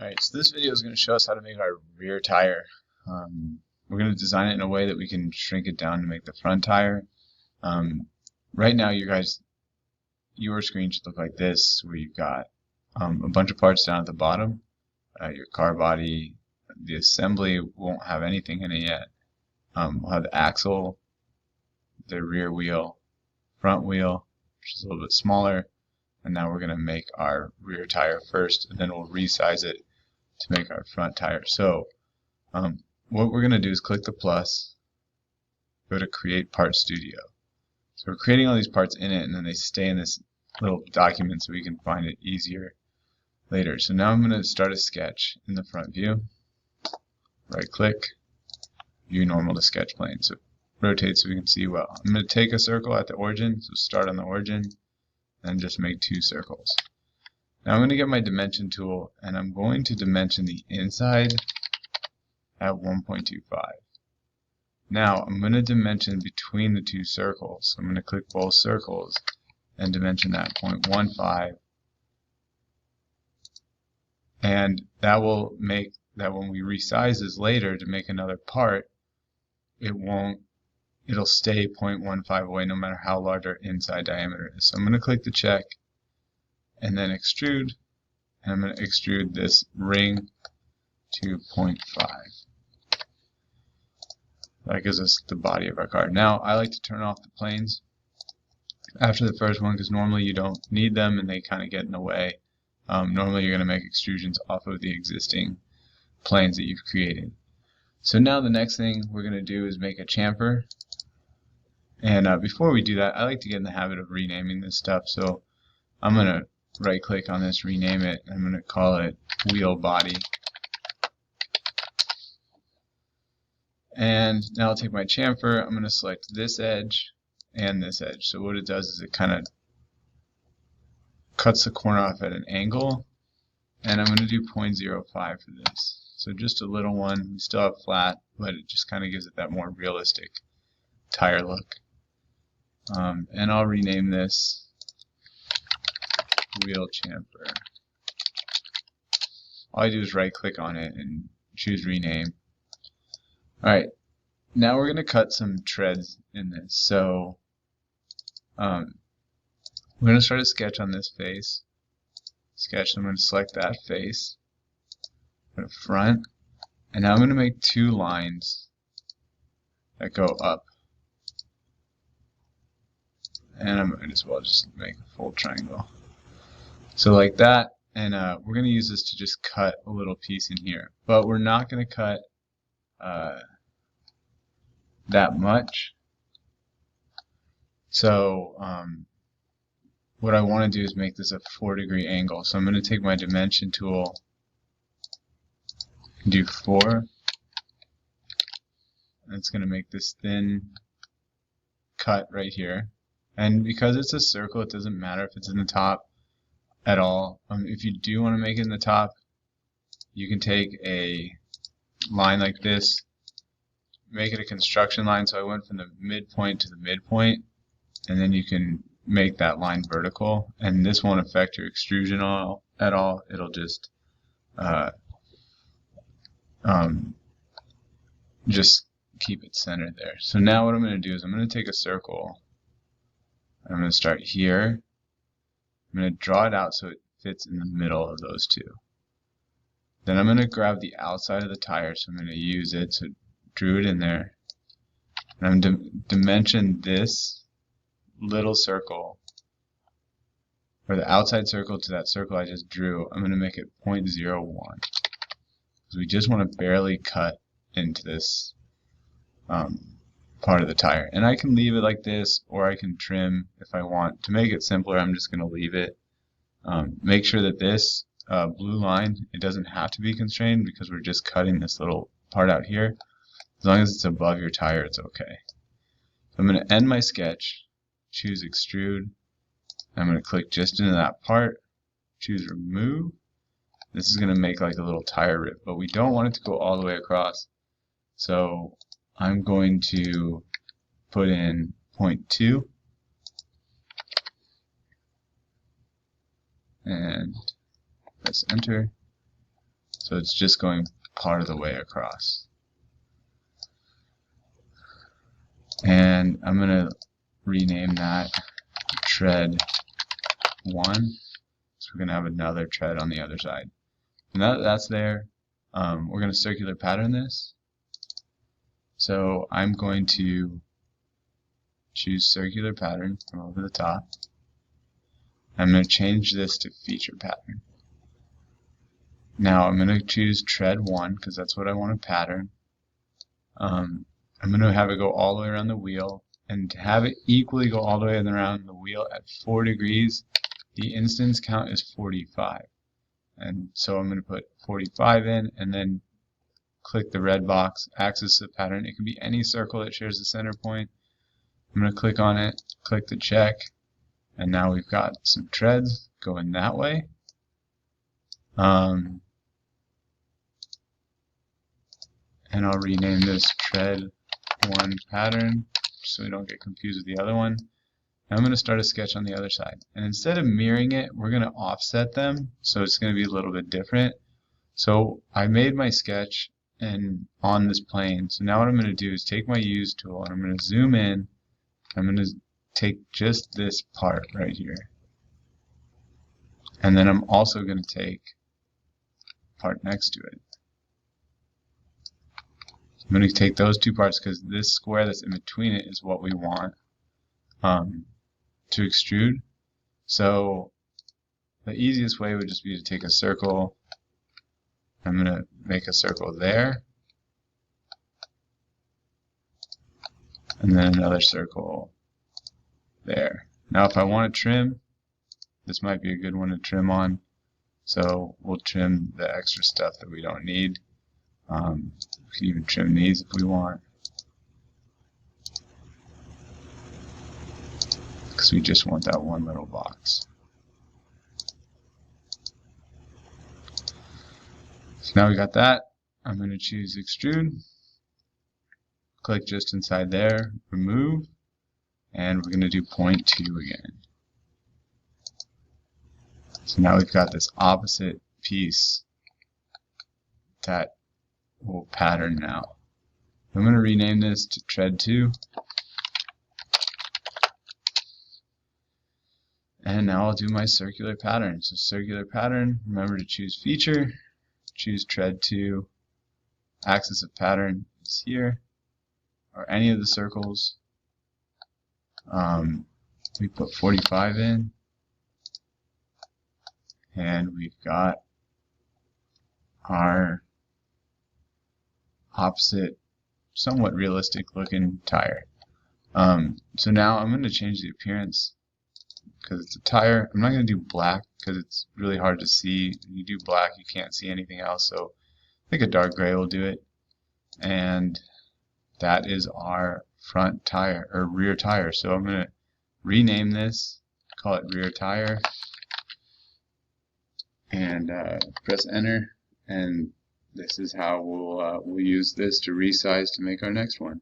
Alright, so this video is going to show us how to make our rear tire. We're going to design it in a way that we can shrink it down to make the front tire. Right now, your screen should look like this, where you've got a bunch of parts down at the bottom. Your car body, the assembly won't have anything in it yet. We'll have the axle, the rear wheel, front wheel, which is a little bit smaller, and now we're going to make our rear tire first, and then we'll resize it to make our front tire. So what we're going to do is click the plus, go to Create Part Studio. So we're creating all these parts in it, and then they stay in this little document so we can find it easier later. So now I'm going to start a sketch in the front view. Right click, View Normal to Sketch Plane. So rotate so we can see well. I'm going to take a circle at the origin, so start on the origin, and just make 2 circles. Now I'm going to get my dimension tool, and I'm going to dimension the inside at 1.25. Now I'm going to dimension between the 2 circles. So I'm going to click both circles and dimension that 0.15, and that will make that when we resize this later to make another part, it'll stay 0.15 away no matter how large our inside diameter is. So I'm going to click the check and then extrude, and I'm going to extrude this ring to 0.5. That gives us the body of our car. Now I like to turn off the planes after the first one because normally you don't need them and they kind of get in the way. Normally you're going to make extrusions off of the existing planes that you've created. So now the next thing we're going to do is make a chamfer. And before we do that, I like to get in the habit of renaming this stuff. So I'm going to right click on this, rename it, and I'm going to call it wheel body. And now I'll take my chamfer, I'm going to select this edge and this edge. So what it does is it kind of cuts the corner off at an angle, and I'm going to do 0.05 for this. So just a little one. We still have flat, but it just kind of gives it that more realistic tire look. And I'll rename this wheel chamfer. All I do is right click on it and choose rename. Alright, now we're going to cut some treads in this. So we're going to start a sketch on this face. Sketch, I'm going to select that face. Go to front, and now I'm going to make 2 lines that go up. And I might as well just make a full triangle. So like that, and we're going to use this to just cut a little piece in here. But we're not going to cut that much. So what I want to do is make this a 4-degree angle. So I'm going to take my dimension tool, do 4, and it's going to make this thin cut right here. And because it's a circle, it doesn't matter if it's in the top at all. If you do want to make it in the top, you can take a line like this, make it a construction line. So I went from the midpoint to the midpoint, and then you can make that line vertical, and this won't affect your extrusion at all. It'll just keep it centered there. So now what I'm going to do is I'm going to take a circle. I'm going to start here. I'm going to draw it out so it fits in the middle of those 2. Then I'm going to grab the outside of the tire, so I'm going to use it, so drew it in there. And I'm going to dimension this little circle, or the outside circle to that circle I just drew. I'm going to make it 0.01, because we just want to barely cut into this part of the tire. And I can leave it like this, or I can trim if I want. To make it simpler, I'm just going to leave it. Make sure that this blue line, it doesn't have to be constrained because we're just cutting this little part out here. As long as it's above your tire, it's okay. So I'm going to end my sketch, choose extrude. I'm going to click just into that part, choose remove. This is going to make like a little tire rip, but we don't want it to go all the way across. So I'm going to put in 0.2 and press enter. So it's just going part of the way across. And I'm going to rename that tread 1. So we're going to have another tread on the other side. And that's there. We're going to circular pattern this. So I'm going to choose circular pattern from over the top. I'm going to change this to feature pattern. Now I'm going to choose tread 1 because that's what I want to pattern. I'm going to have it go all the way around the wheel, and to have it equally go all the way around the wheel at 4 degrees, the instance count is 45. And so I'm going to put 45 in and then click the red box, axis of pattern. It can be any circle that shares the center point. I'm going to click on it, click the check, and now we've got some treads going that way. And I'll rename this tread 1 pattern so we don't get confused with the other one. And I'm going to start a sketch on the other side. And instead of mirroring it, we're going to offset them, so it's going to be a little bit different. So I made my sketch on this plane. So now what I'm going to do is take my use tool and I'm going to zoom in. I'm going to take just this part right here. And then I'm also going to take part next to it. I'm going to take those two parts because this square that's in between it is what we want to extrude. So the easiest way would just be to take a circle. I'm going to make a circle there, and then another circle there. Now if I want to trim, this might be a good one to trim on. So we'll trim the extra stuff that we don't need. We can even trim these if we want, because we just want that one little box. So now we got that. I'm going to choose extrude, click just inside there, remove, and we're going to do 0.2 again. So now we've got this opposite piece that will pattern now. I'm going to rename this to tread 2. And now I'll do my circular pattern. So circular pattern, remember to choose feature, choose tread 2, axis of pattern is here, or any of the circles. We put 45 in, and we've got our opposite, somewhat realistic looking tire. So now I'm going to change the appearance because it's a tire. I'm not going to do black because it's really hard to see. When you do black, you can't see anything else. So I think a dark gray will do it. And that is our front tire, or rear tire. So I'm going to rename this, call it rear tire, and press enter. And this is how we'll use this to resize to make our next one.